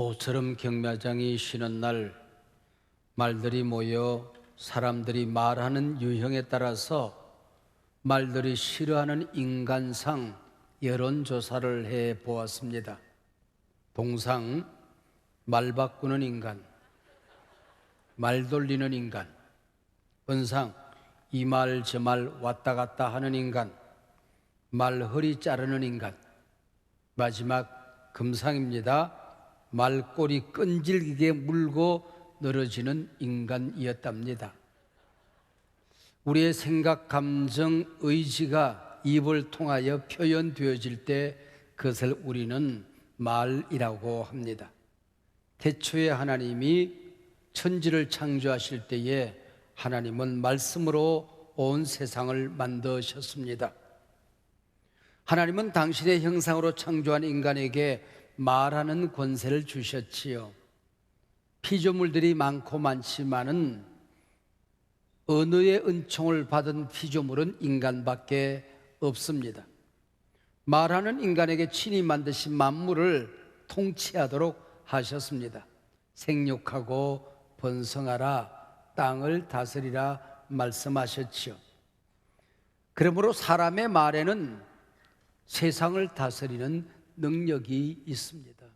모처럼 경마장이 쉬는 날 말들이 모여 사람들이 말하는 유형에 따라서 말들이 싫어하는 인간상 여론조사를 해 보았습니다. 동상 말 바꾸는 인간, 말 돌리는 인간, 은상 이 말 저 말 왔다 갔다 하는 인간, 말 허리 자르는 인간, 마지막 금상입니다. 말꼬리 끈질기게 물고 늘어지는 인간이었답니다. 우리의 생각, 감정, 의지가 입을 통하여 표현되어질 때 그것을 우리는 말이라고 합니다. 태초에 하나님이 천지를 창조하실 때에 하나님은 말씀으로 온 세상을 만드셨습니다. 하나님은 당신의 형상으로 창조한 인간에게 말하는 권세를 주셨지요. 피조물들이 많고 많지만은 언어의 은총을 받은 피조물은 인간밖에 없습니다. 말하는 인간에게 친히 만드신 만물을 통치하도록 하셨습니다. 생육하고 번성하라, 땅을 다스리라 말씀하셨지요. 그러므로 사람의 말에는 세상을 다스리는 능력이 있습니다.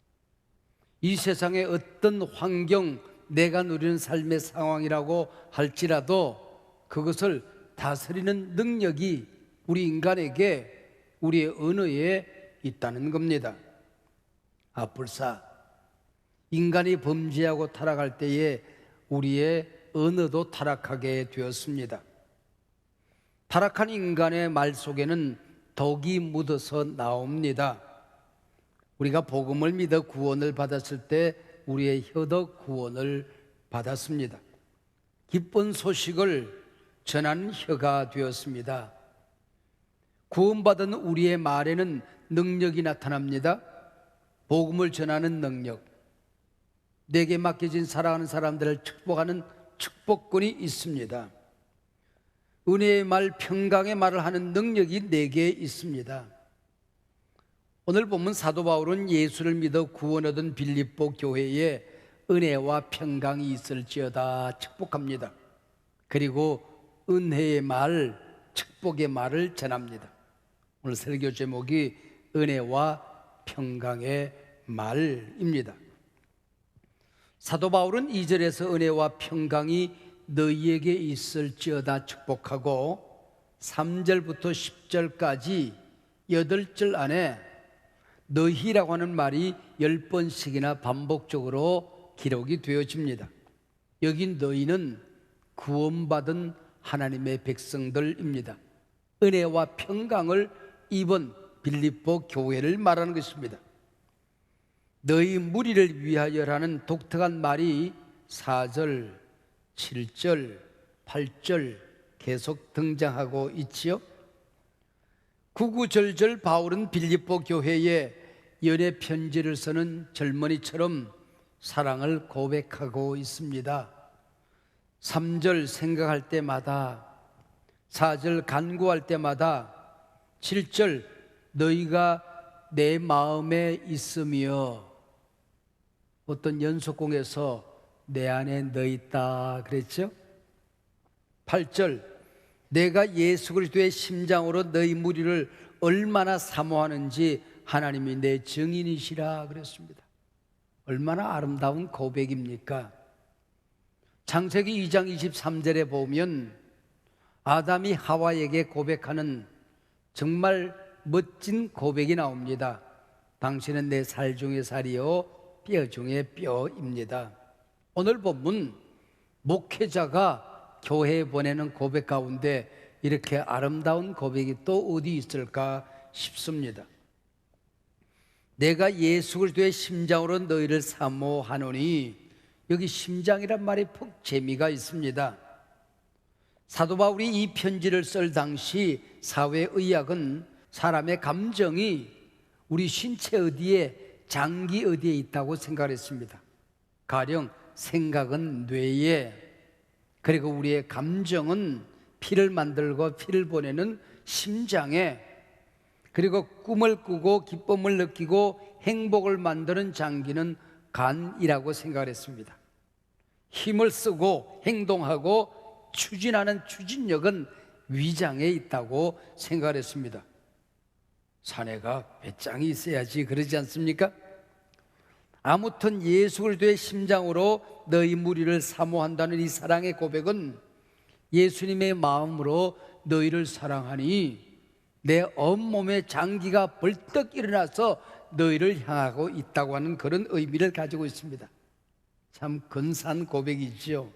이 세상의 어떤 환경, 내가 누리는 삶의 상황이라고 할지라도 그것을 다스리는 능력이 우리 인간에게, 우리의 언어에 있다는 겁니다. 불사 인간이 범죄하고 타락할 때에 우리의 언어도 타락하게 되었습니다. 타락한 인간의 말 속에는 독이 묻어서 나옵니다. 우리가 복음을 믿어 구원을 받았을 때 우리의 혀도 구원을 받았습니다. 기쁜 소식을 전하는 혀가 되었습니다. 구원받은 우리의 말에는 능력이 나타납니다. 복음을 전하는 능력, 내게 맡겨진 사랑하는 사람들을 축복하는 축복권이 있습니다. 은혜의 말, 평강의 말을 하는 능력이 내게 있습니다. 오늘 보면 사도 바울은 예수를 믿어 구원 얻은 빌립보 교회에 은혜와 평강이 있을지어다 축복합니다. 그리고 은혜의 말, 축복의 말을 전합니다. 오늘 설교 제목이 은혜와 평강의 말입니다. 사도 바울은 2절에서 은혜와 평강이 너희에게 있을지어다 축복하고 3절부터 10절까지 8절 안에 너희라고 하는 말이 10번씩이나 반복적으로 기록이 되어집니다. 여기 너희는 구원받은 하나님의 백성들입니다. 은혜와 평강을 입은 빌립보 교회를 말하는 것입니다. 너희 무리를 위하여라는 독특한 말이 4절, 7절, 8절 계속 등장하고 있지요. 구구절절 바울은 빌립보 교회에 연애 편지를 쓰는 젊은이처럼 사랑을 고백하고 있습니다. 3절 생각할 때마다, 4절 간구할 때마다, 7절 너희가 내 마음에 있으며, 어떤 연속공에서 내 안에 너 있다 그랬죠? 8절 내가 예수 그리스도의 심장으로 너희 무리를 얼마나 사모하는지 하나님이 내 증인이시라 그랬습니다. 얼마나 아름다운 고백입니까? 창세기 2장 23절에 보면 아담이 하와에게 고백하는 정말 멋진 고백이 나옵니다. 당신은 내 살 중의 살이요 뼈 중의 뼈입니다. 오늘 본문 목회자가 교회에 보내는 고백 가운데 이렇게 아름다운 고백이 또 어디 있을까 싶습니다. 내가 예수 그리스도의 심장으로 너희를 사모하노니, 여기 심장이란 말이 푹 재미가 있습니다. 사도 바울이 이 편지를 쓸 당시 사회의학은 사람의 감정이 우리 신체 어디에, 장기 어디에 있다고 생각했습니다. 가령 생각은 뇌에, 그리고 우리의 감정은 피를 만들고 피를 보내는 심장에, 그리고 꿈을 꾸고 기쁨을 느끼고 행복을 만드는 장기는 간이라고 생각을 했습니다. 힘을 쓰고 행동하고 추진하는 추진력은 위장에 있다고 생각을 했습니다. 사내가 배짱이 있어야지 그러지 않습니까? 아무튼 예수 그리스도의 심장으로 너희 무리를 사모한다는 이 사랑의 고백은 예수님의 마음으로 너희를 사랑하니 내 온몸에 장기가 벌떡 일어나서 너희를 향하고 있다고 하는 그런 의미를 가지고 있습니다. 참 근사한 고백이지요.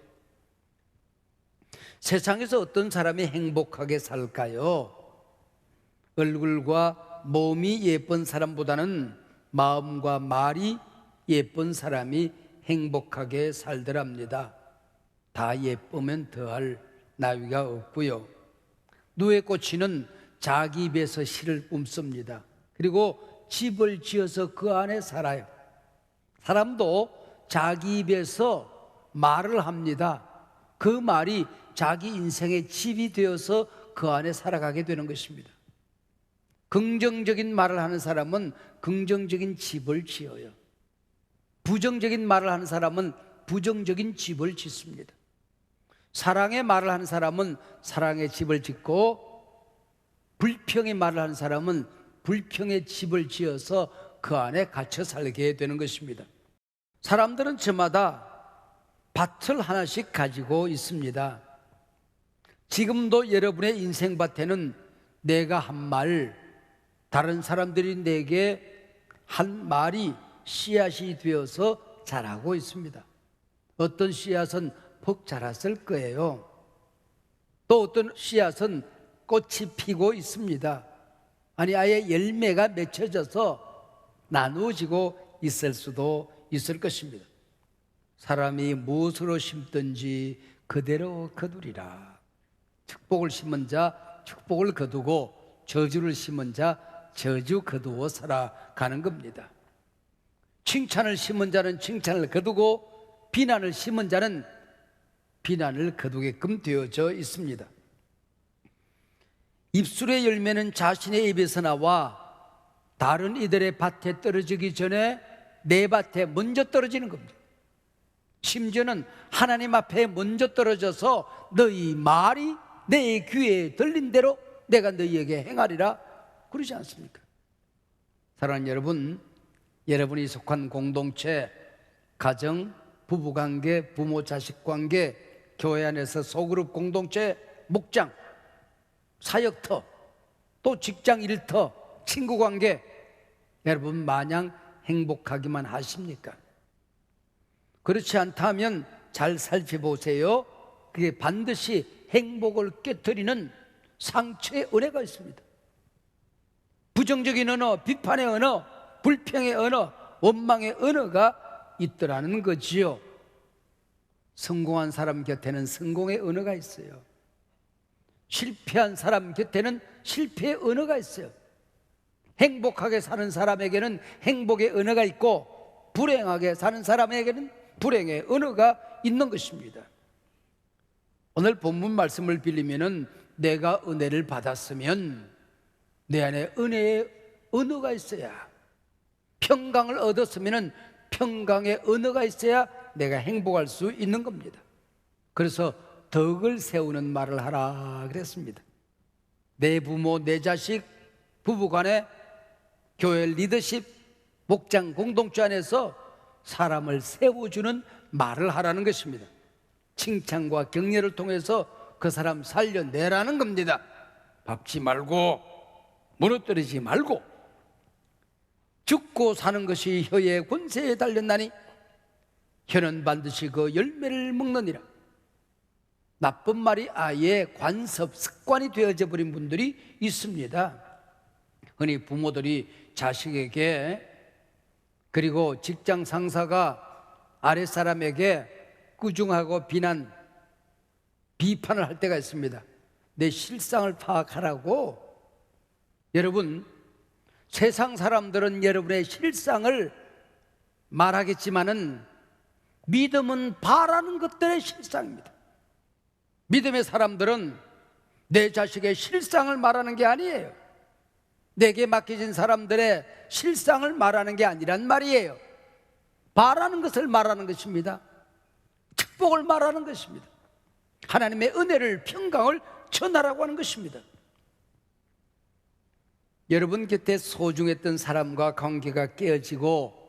세상에서 어떤 사람이 행복하게 살까요? 얼굴과 몸이 예쁜 사람보다는 마음과 말이 예쁜 사람이 행복하게 살더랍니다. 다 예쁘면 더할 나위가 없고요. 누에 꽂히는 자기 입에서 씨를 뿜습니다. 그리고 집을 지어서 그 안에 살아요. 사람도 자기 입에서 말을 합니다. 그 말이 자기 인생의 집이 되어서 그 안에 살아가게 되는 것입니다. 긍정적인 말을 하는 사람은 긍정적인 집을 지어요. 부정적인 말을 하는 사람은 부정적인 집을 짓습니다. 사랑의 말을 하는 사람은 사랑의 집을 짓고, 불평의 말을 하는 사람은 불평의 집을 지어서 그 안에 갇혀 살게 되는 것입니다. 사람들은 저마다 밭을 하나씩 가지고 있습니다. 지금도 여러분의 인생밭에는 내가 한 말, 다른 사람들이 내게 한 말이 씨앗이 되어서 자라고 있습니다. 어떤 씨앗은 퍽 자랐을 거예요. 또 어떤 씨앗은 꽃이 피고 있습니다. 아니 아예 열매가 맺혀져서 나누어지고 있을 수도 있을 것입니다. 사람이 무엇으로 심든지 그대로 거두리라. 축복을 심은 자 축복을 거두고 저주를 심은 자 저주 거두어 살아가는 겁니다. 칭찬을 심은 자는 칭찬을 거두고 비난을 심은 자는 비난을 거두게끔 되어져 있습니다. 입술의 열매는 자신의 입에서 나와 다른 이들의 밭에 떨어지기 전에 내 밭에 먼저 떨어지는 겁니다. 심지어는 하나님 앞에 먼저 떨어져서 너희 말이 내 귀에 들린 대로 내가 너희에게 행하리라 그러지 않습니까? 사랑하는 여러분, 여러분이 속한 공동체, 가정, 부부관계, 부모 자식 관계, 교회 안에서 소그룹 공동체, 목장, 사역터, 또 직장 일터, 친구 관계, 여러분 마냥 행복하기만 하십니까? 그렇지 않다면 잘 살펴보세요. 그게 반드시 행복을 깨트리는 상처의 은혜가 있습니다. 부정적인 언어, 비판의 언어, 불평의 언어, 원망의 언어가 있더라는 거지요. 성공한 사람 곁에는 성공의 언어가 있어요. 실패한 사람 곁에는 실패의 언어가 있어요. 행복하게 사는 사람에게는 행복의 언어가 있고, 불행하게 사는 사람에게는 불행의 언어가 있는 것입니다. 오늘 본문 말씀을 빌리면은 내가 은혜를 받았으면 내 안에 은혜의 언어가 있어야, 평강을 얻었으면 평강의 언어가 있어야 내가 행복할 수 있는 겁니다. 그래서 덕을 세우는 말을 하라 그랬습니다. 내 부모, 내 자식, 부부간에, 교회 리더십, 목장 공동체 안에서 사람을 세워주는 말을 하라는 것입니다. 칭찬과 격려를 통해서 그 사람 살려내라는 겁니다. 밟지 말고 무너뜨리지 말고. 죽고 사는 것이 혀의 권세에 달렸나니 혀는 반드시 그 열매를 먹느니라. 나쁜 말이 아예 관습, 습관이 되어져 버린 분들이 있습니다. 흔히 부모들이 자식에게, 그리고 직장 상사가 아랫사람에게 꾸중하고 비판을 할 때가 있습니다. 내 실상을 파악하라고. 여러분, 세상 사람들은 여러분의 실상을 말하겠지만은 믿음은 바라는 것들의 실상입니다. 믿음의 사람들은 내 자식의 실상을 말하는 게 아니에요. 내게 맡겨진 사람들의 실상을 말하는 게 아니란 말이에요. 바라는 것을 말하는 것입니다. 축복을 말하는 것입니다. 하나님의 은혜를, 평강을 전하라고 하는 것입니다. 여러분 곁에 소중했던 사람과 관계가 깨어지고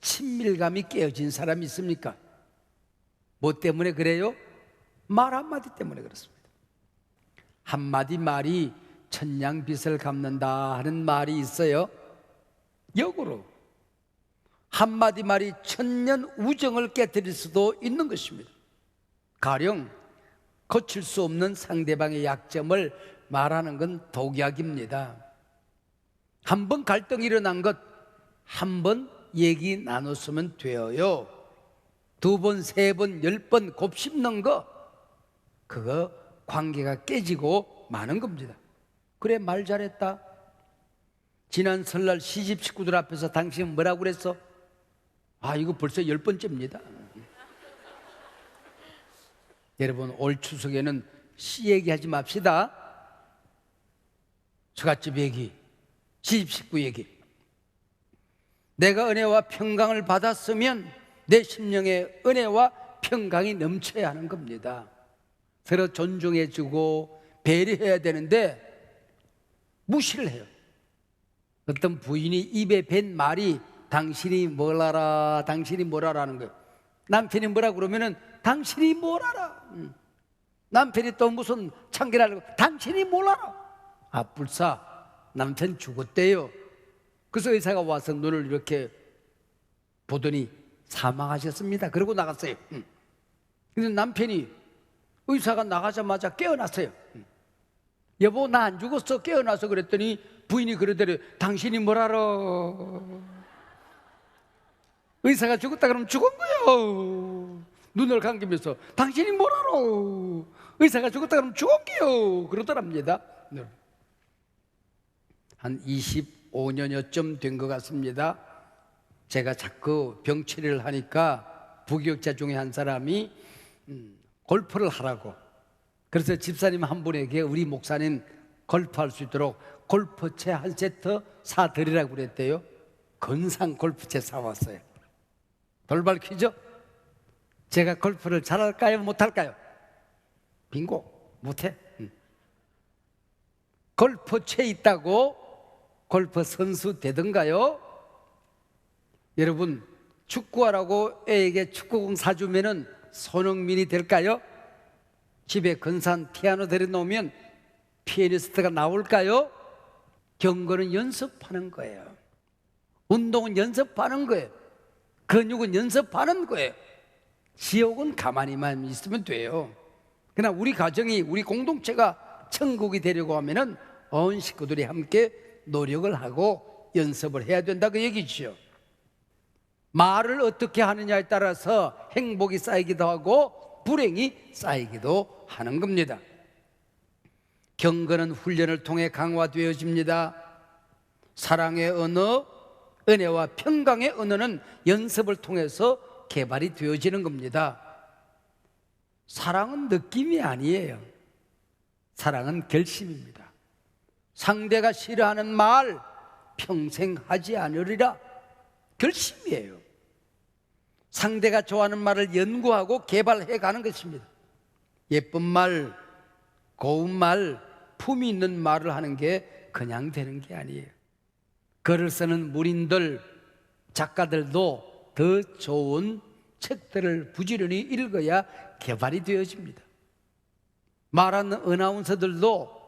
친밀감이 깨어진 사람이 있습니까? 뭐 때문에 그래요? 말 한마디 때문에 그렇습니다. 한마디 말이 천냥빚을 갚는다 하는 말이 있어요. 역으로 한마디 말이 천년 우정을 깨뜨릴 수도 있는 것입니다. 가령 고칠 수 없는 상대방의 약점을 말하는 건 독약입니다. 한 번 갈등이 일어난 것 한 번 얘기 나눴으면 돼요. 2번, 3번, 10번 곱씹는 거, 그거 관계가 깨지고 마는 겁니다. 그래, 말 잘했다. 지난 설날 시집 식구들 앞에서 당신 뭐라고 그랬어? 아, 이거 벌써 10번째입니다. 여러분, 올 추석에는 시 얘기하지 맙시다. 처갓집 얘기, 시집 식구 얘기. 내가 은혜와 평강을 받았으면 내 심령에 은혜와 평강이 넘쳐야 하는 겁니다. 서로 존중해주고 배려해야 되는데 무시를 해요. 어떤 부인이 입에 밴 말이 당신이 뭘 알아, 당신이 뭘 알아라는 거예요. 남편이 뭐라 그러면은 당신이 뭘 알아. 남편이 또 무슨 참견하려고 당신이 뭘 알아. 아, 불사 남편 죽었대요. 그래서 의사가 와서 눈을 이렇게 보더니 사망하셨습니다. 그러고 나갔어요. 근데 남편이 의사가 나가자마자 깨어났어요. 여보, 나 안 죽었어. 깨어나서 그랬더니 부인이 그러더래요. 당신이 뭘 알아. 의사가 죽었다 그러면 죽은 거예요. 눈을 감기면서 당신이 뭘 알아. 의사가 죽었다 그러면 죽은 거예요. 그러더랍니다. 한 25년여쯤 된 것 같습니다. 제가 자꾸 병치료를 하니까 부교육자 중에 한 사람이 골프를 하라고, 그래서 집사님 한 분에게 우리 목사님 골프할 수 있도록 골프채 한 세트 사드리라고 그랬대요. 건상 골프채 사왔어요. 돌발 퀴즈. 제가 골프를 잘할까요? 못할까요? 빙고. 못해. 골프채 있다고 골프 선수 되던가요? 여러분, 축구하라고 애에게 축구공 사주면은 손흥민이 될까요? 집에 근사한 피아노 데려놓으면 피아니스트가 나올까요? 경거는 연습하는 거예요. 운동은 연습하는 거예요. 근육은 연습하는 거예요. 지옥은 가만히만 있으면 돼요. 그러나 우리 가정이, 우리 공동체가 천국이 되려고 하면은 온 식구들이 함께 노력을 하고 연습을 해야 된다, 그 얘기죠. 말을 어떻게 하느냐에 따라서 행복이 쌓이기도 하고 불행이 쌓이기도 하는 겁니다. 경건은 훈련을 통해 강화되어집니다. 사랑의 언어, 은혜와 평강의 언어는 연습을 통해서 개발이 되어지는 겁니다. 사랑은 느낌이 아니에요. 사랑은 결심입니다. 상대가 싫어하는 말 평생 하지 않으리라, 결심이에요. 상대가 좋아하는 말을 연구하고 개발해 가는 것입니다. 예쁜 말, 고운 말, 품이 있는 말을 하는 게 그냥 되는 게 아니에요. 글을 쓰는 문인들, 작가들도 더 좋은 책들을 부지런히 읽어야 개발이 되어집니다. 말하는 어나운서들도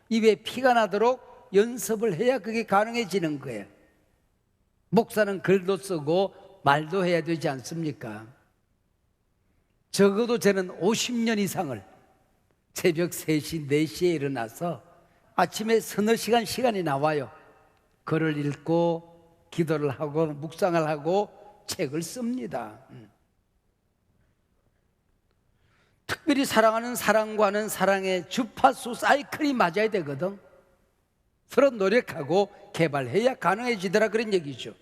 입에 피가 나도록 연습을 해야 그게 가능해지는 거예요. 목사는 글도 쓰고 말도 해야 되지 않습니까? 적어도 저는 50년 이상을 새벽 3시, 4시에 일어나서 아침에 서너 시간이 나와요. 글을 읽고 기도를 하고 묵상을 하고 책을 씁니다. 특별히 사랑하는 사랑과는 사랑의 주파수 사이클이 맞아야 되거든. 서로 노력하고 개발해야 가능해지더라, 그런 얘기죠.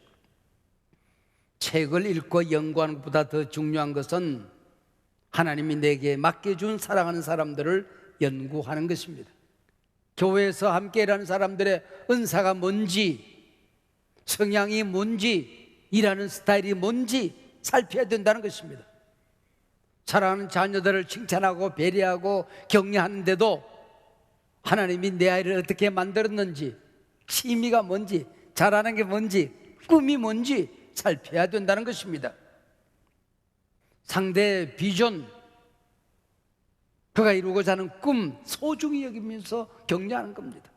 책을 읽고 연구하는 것보다 더 중요한 것은 하나님이 내게 맡겨준 사랑하는 사람들을 연구하는 것입니다. 교회에서 함께 일하는 사람들의 은사가 뭔지, 성향이 뭔지, 일하는 스타일이 뭔지 살펴야 된다는 것입니다. 사랑하는 자녀들을 칭찬하고 배려하고 격려하는데도 하나님이 내 아이를 어떻게 만들었는지, 취미가 뭔지, 잘하는 게 뭔지, 꿈이 뭔지 살펴야 된다는 것입니다. 상대의 비전, 그가 이루고자 하는 꿈 소중히 여기면서 격려하는 겁니다.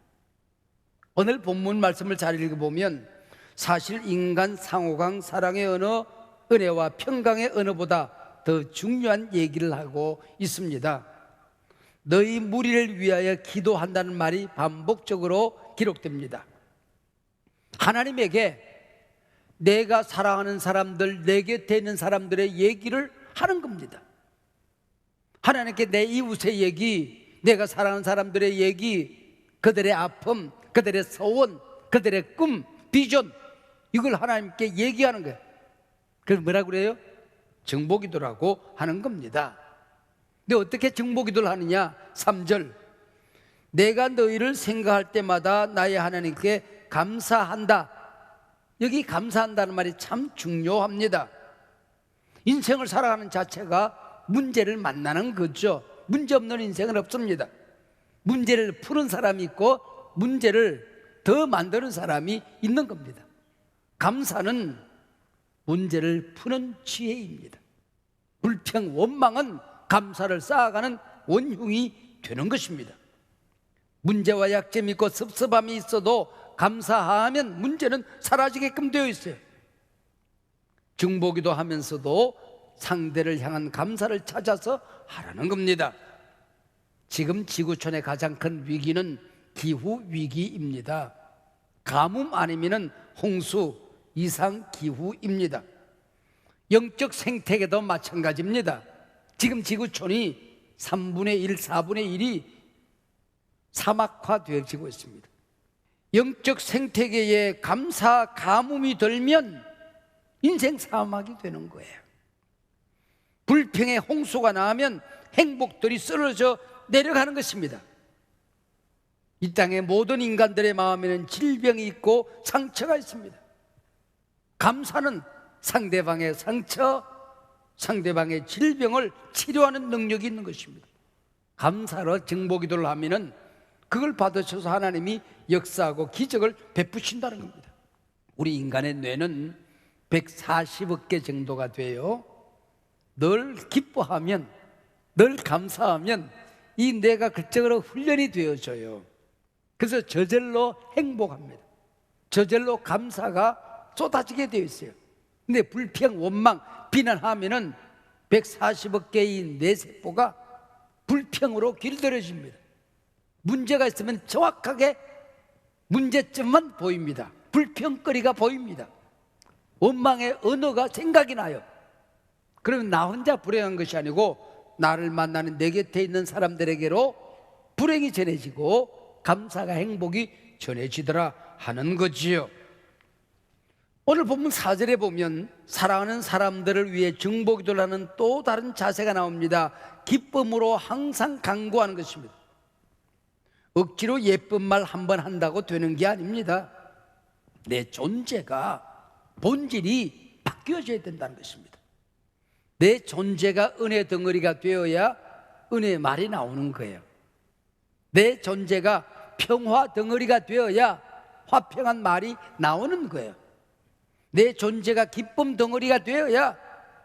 오늘 본문 말씀을 잘 읽어보면 사실 인간 상호간 사랑의 언어, 은혜와 평강의 언어보다 더 중요한 얘기를 하고 있습니다. 너희 무리를 위하여 기도한다는 말이 반복적으로 기록됩니다. 하나님에게 내가 사랑하는 사람들, 내 곁에 있는 사람들의 얘기를 하는 겁니다. 하나님께 내 이웃의 얘기, 내가 사랑하는 사람들의 얘기, 그들의 아픔, 그들의 소원, 그들의 꿈, 비전, 이걸 하나님께 얘기하는 거예요. 그래서 뭐라고 그래요? 정보기도라고 하는 겁니다. 근데 어떻게 정보기도를 하느냐? 3절, 내가 너희를 생각할 때마다 나의 하나님께 감사한다. 여기 감사한다는 말이 참 중요합니다. 인생을 살아가는 자체가 문제를 만나는 거죠. 문제 없는 인생은 없습니다. 문제를 푸는 사람이 있고 문제를 더 만드는 사람이 있는 겁니다. 감사는 문제를 푸는 지혜입니다. 불평, 원망은 감사를 쌓아가는 원흉이 되는 것입니다. 문제와 약점이 있고 섭섭함이 있어도 감사하면 문제는 사라지게끔 되어 있어요. 중보기도 하면서도 상대를 향한 감사를 찾아서 하라는 겁니다. 지금 지구촌의 가장 큰 위기는 기후위기입니다. 가뭄 아니면 홍수, 이상기후입니다. 영적 생태계도 마찬가지입니다. 지금 지구촌이 3분의 1, 4분의 1이 사막화되어지고 있습니다. 영적 생태계에 감사, 가뭄이 들면 인생 사막이 되는 거예요. 불평의 홍수가 나면 행복들이 쓰러져 내려가는 것입니다. 이 땅의 모든 인간들의 마음에는 질병이 있고 상처가 있습니다. 감사는 상대방의 상처, 상대방의 질병을 치료하는 능력이 있는 것입니다. 감사로 정보기도를 하면은 그걸 받으셔서 하나님이 역사하고 기적을 베푸신다는 겁니다. 우리 인간의 뇌는 140억 개 정도가 돼요. 늘 기뻐하면, 늘 감사하면 이 뇌가 그쪽으로 훈련이 되어져요. 그래서 저절로 행복합니다. 저절로 감사가 쏟아지게 되어 있어요. 근데 불평, 원망, 비난하면은 140억 개의 뇌세포가 불평으로 길들여집니다. 문제가 있으면 정확하게 문제점만 보입니다. 불평거리가 보입니다. 원망의 언어가 생각이 나요. 그러면 나 혼자 불행한 것이 아니고 나를 만나는 내 곁에 있는 사람들에게로 불행이 전해지고 감사가, 행복이 전해지더라 하는 거지요. 오늘 본문 4절에 보면 사랑하는 사람들을 위해 중보기도를 하는 또 다른 자세가 나옵니다. 기쁨으로 항상 간구하는 것입니다. 억지로 예쁜 말 한 번 한다고 되는 게 아닙니다. 내 존재가, 본질이 바뀌어져야 된다는 것입니다. 내 존재가 은혜 덩어리가 되어야 은혜의 말이 나오는 거예요. 내 존재가 평화 덩어리가 되어야 화평한 말이 나오는 거예요. 내 존재가 기쁨 덩어리가 되어야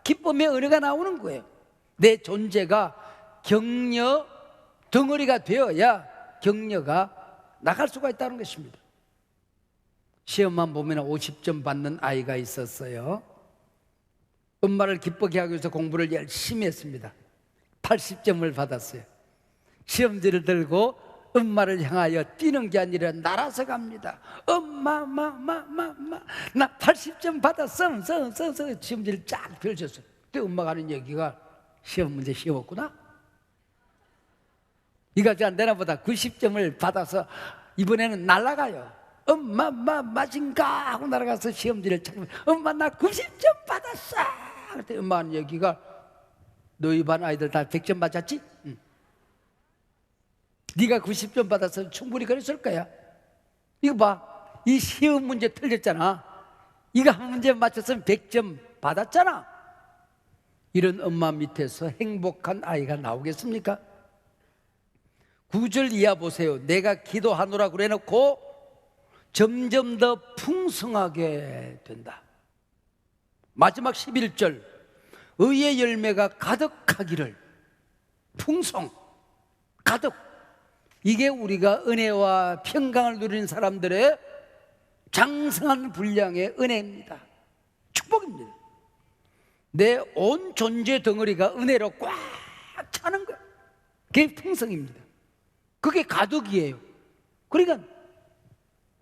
기쁨의 은혜가 나오는 거예요. 내 존재가 격려 덩어리가 되어야 격려가 나갈 수가 있다는 것입니다. 시험만 보면 50점 받는 아이가 있었어요. 엄마를 기쁘게 하기 위해서 공부를 열심히 했습니다. 80점을 받았어요. 시험지를 들고 엄마를 향하여 뛰는 게 아니라 날아서 갑니다. 엄마, 나 80점 받았어. 시험지를 쫙 펼쳤어요. 그때 엄마가 하는 얘기가 시험 문제 쉬웠구나. 이거 안 되나 보다. 90점을 받아서 이번에는 날아가요. 엄마, 맞은가 하고 날아가서 시험지를 찾으면 엄마 나 90점 받았어. 그때 엄마 하는 얘기가 너희 반 아이들 다 100점 맞았지? 응. 네가 90점 받아서 충분히 그랬을 거야. 이거 봐, 이 시험 문제 틀렸잖아. 이거 한 문제 맞췄으면 100점 받았잖아. 이런 엄마 밑에서 행복한 아이가 나오겠습니까? 9절 이하 보세요. 내가 기도하노라 그래놓고 점점 더 풍성하게 된다. 마지막 11절 의의 열매가 가득하기를. 풍성, 가득. 이게 우리가 은혜와 평강을 누리는 사람들의 장성한 분량의 은혜입니다. 축복입니다. 내 온 존재 덩어리가 은혜로 꽉 차는 거예요. 그게 풍성입니다. 그게 가득이에요. 그러니까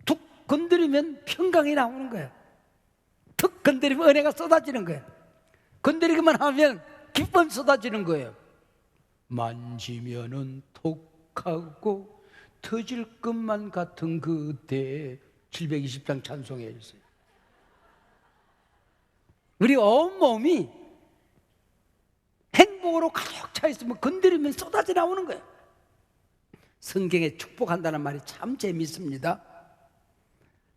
툭 건드리면 평강이 나오는 거예요. 툭 건드리면 은혜가 쏟아지는 거예요. 건드리기만 하면 기쁨이 쏟아지는 거예요. 만지면은 톡하고 터질 것만 같은 그때 720장 찬송에 있어요. 우리 온몸이 행복으로 가득 차 있으면 건드리면 쏟아져 나오는 거예요. 성경에 축복한다는 말이 참 재밌습니다.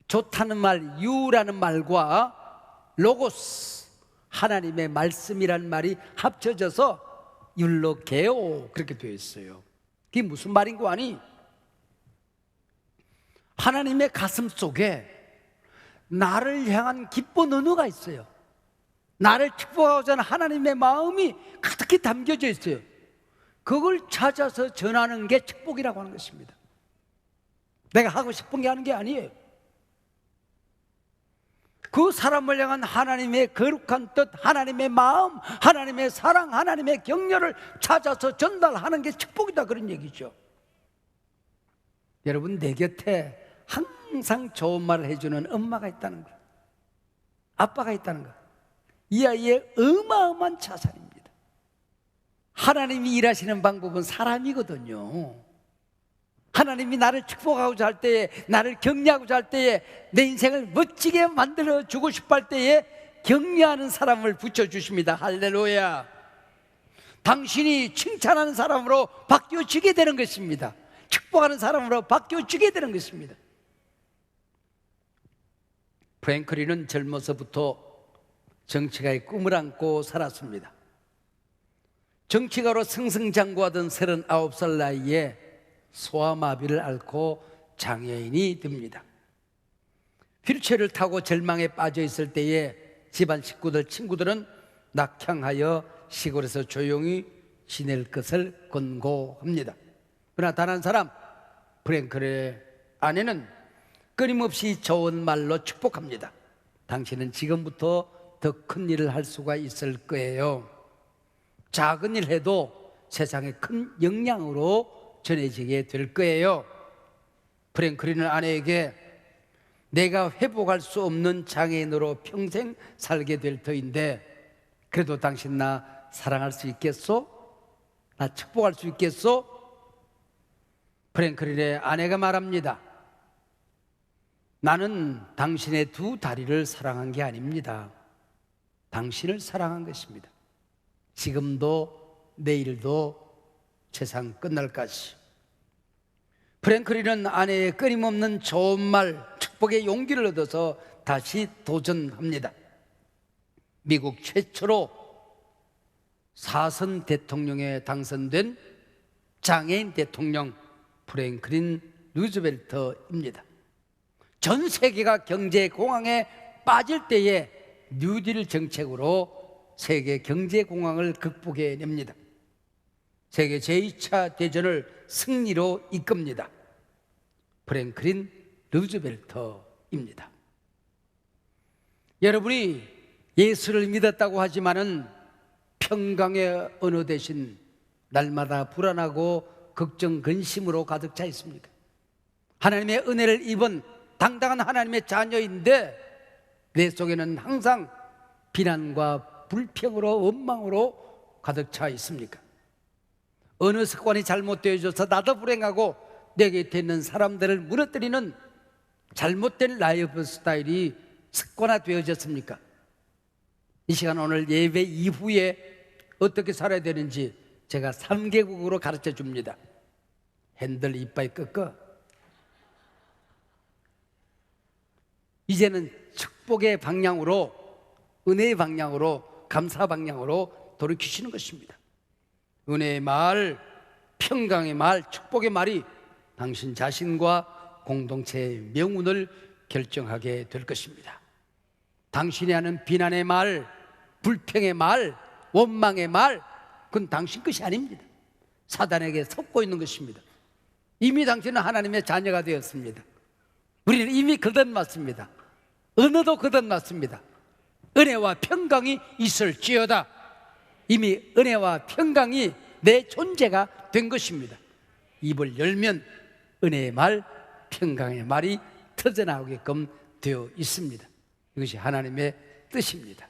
좋다는 말, 유라는 말과 로고스, 하나님의 말씀이라는 말이 합쳐져서 율로게오 그렇게 되어 있어요. 그게 무슨 말인고 하니, 하나님의 가슴 속에 나를 향한 기쁜 언어가 있어요. 나를 축복하고자 하는 하나님의 마음이 가득히 담겨져 있어요. 그걸 찾아서 전하는 게 축복이라고 하는 것입니다. 내가 하고 싶은 게 하는 게 아니에요. 그 사람을 향한 하나님의 거룩한 뜻, 하나님의 마음, 하나님의 사랑, 하나님의 격려를 찾아서 전달하는 게 축복이다, 그런 얘기죠. 여러분, 내 곁에 항상 좋은 말을 해주는 엄마가 있다는 거예요. 아빠가 있다는 거예요. 이 아이의 어마어마한 자산입니다. 하나님이 일하시는 방법은 사람이거든요. 하나님이 나를 축복하고자 할 때에, 나를 격려하고자 할 때에, 내 인생을 멋지게 만들어주고 싶어 할 때에 격려하는 사람을 붙여주십니다. 할렐루야. 당신이 칭찬하는 사람으로 바뀌어지게 되는 것입니다. 축복하는 사람으로 바뀌어지게 되는 것입니다. 프랭클린은 젊어서부터 정치가의 꿈을 안고 살았습니다. 정치가로 승승장구하던 39살 나이에 소아마비를 앓고 장애인이 됩니다. 휠체어를 타고 절망에 빠져 있을 때에 집안 식구들, 친구들은 낙향하여 시골에서 조용히 지낼 것을 권고합니다. 그러나 단 한 사람, 프랭클의 아내는 끊임없이 좋은 말로 축복합니다. 당신은 지금부터 더 큰 일을 할 수가 있을 거예요. 작은 일 해도 세상에 큰 영향으로 전해지게 될 거예요. 프랭클린은 아내에게 내가 회복할 수 없는 장애인으로 평생 살게 될 터인데 그래도 당신 나 사랑할 수 있겠소? 나 축복할 수 있겠소? 프랭클린의 아내가 말합니다. 나는 당신의 두 다리를 사랑한 게 아닙니다. 당신을 사랑한 것입니다. 지금도 내일도 세상 끝날까지. 프랭클린은 아내의 끊임없는 좋은 말, 축복의 용기를 얻어서 다시 도전합니다. 미국 최초로 4선 대통령에 당선된 장애인 대통령 프랭클린 루즈벨트입니다. 전 세계가 경제 공황에 빠질 때에 뉴딜 정책으로 세계 경제 공황을 극복해냅니다. 세계 제2차 대전을 승리로 이끕니다. 프랭클린 루즈벨트입니다. 여러분이 예수를 믿었다고 하지만은 평강의 언어 대신 날마다 불안하고 걱정, 근심으로 가득 차 있습니까? 하나님의 은혜를 입은 당당한 하나님의 자녀인데 내 속에는 항상 비난과 불평으로, 원망으로 가득 차 있습니까? 어느 습관이 잘못되어져서 나도 불행하고 내 곁에 있는 사람들을 무너뜨리는 잘못된 라이프 스타일이 습관화되어졌습니까? 이 시간 오늘 예배 이후에 어떻게 살아야 되는지 제가 3개국으로 가르쳐 줍니다. 핸들 이빨 꺾어. 이제는 축복의 방향으로, 은혜의 방향으로, 감사 방향으로 돌이키시는 것입니다. 은혜의 말, 평강의 말, 축복의 말이 당신 자신과 공동체의 명운을 결정하게 될 것입니다. 당신이 하는 비난의 말, 불평의 말, 원망의 말, 그건 당신 것이 아닙니다. 사단에게 속고 있는 것입니다. 이미 당신은 하나님의 자녀가 되었습니다. 우리는 이미 거듭났습니다. 은혜도 거듭났습니다. 은혜와 평강이 있을지어다. 이미 은혜와 평강이 내 존재가 된 것입니다. 입을 열면 은혜의 말, 평강의 말이 터져나오게끔 되어 있습니다. 이것이 하나님의 뜻입니다.